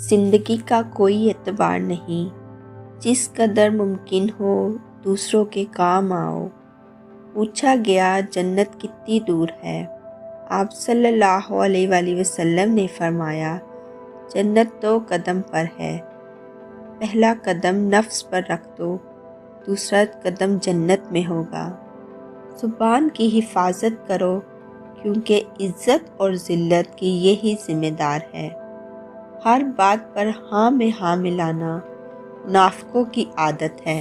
زندگی کا کوئی اعتبار نہیں، جس قدر ممکن ہو دوسروں کے کام آؤ۔ پوچھا گیا جنت کتنی دور ہے؟ آپ صلی اللہ علیہ وآلہ وسلم نے فرمایا جنت 2 قدم پر ہے، پہلا قدم نفس پر رکھ دو، دوسرا قدم جنت میں ہوگا۔ زبان کی حفاظت کرو کیونکہ عزت اور ذلت کی یہی ذمہ دار ہے۔ ہر بات پر ہاں میں ہاں ملانا منافقوں کی عادت ہے۔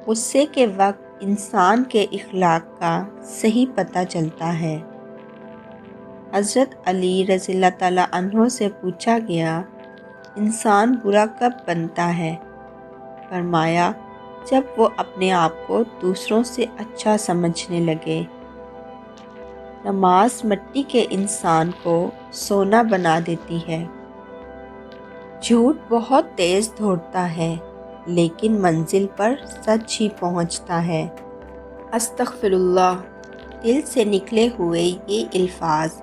غصے کے وقت انسان کے اخلاق کا صحیح پتہ چلتا ہے۔ حضرت علی رضی اللہ تعالیٰ عنہ سے پوچھا گیا انسان برا کب بنتا ہے؟ فرمایا جب وہ اپنے آپ کو دوسروں سے اچھا سمجھنے لگے۔ نماز مٹی کے انسان کو سونا بنا دیتی ہے۔ جھوٹ بہت تیز دوڑتا ہے لیکن منزل پر سچ ہی پہنچتا ہے۔ استغفر اللہ، دل سے نکلے ہوئے یہ الفاظ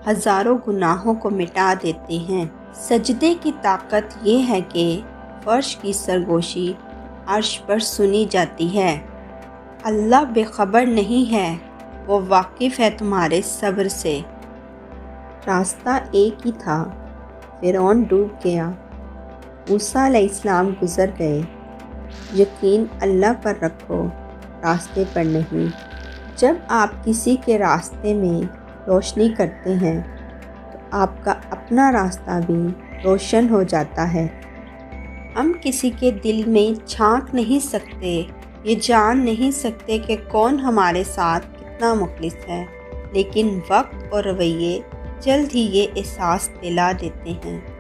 ہزاروں گناہوں کو مٹا دیتے ہیں۔ سجدے کی طاقت یہ ہے کہ فرش کی سرگوشی عرش پر سنی جاتی ہے۔ اللہ بے خبر نہیں ہے، وہ واقف ہے تمہارے صبر سے۔ راستہ ایک ہی تھا، فرعون ڈوب گیا، موسیٰ علیہ السلام گزر گئے۔ یقین اللہ پر رکھو، راستے پر نہیں۔ جب آپ کسی کے راستے میں روشنی کرتے ہیں تو آپ کا اپنا راستہ بھی روشن ہو جاتا ہے۔ ہم کسی کے دل میں جھانک نہیں سکتے، یہ جان نہیں سکتے کہ کون ہمارے ساتھ کتنا مخلص ہے، لیکن وقت اور رویے جلد ہی یہ احساس دلا دیتے ہیں۔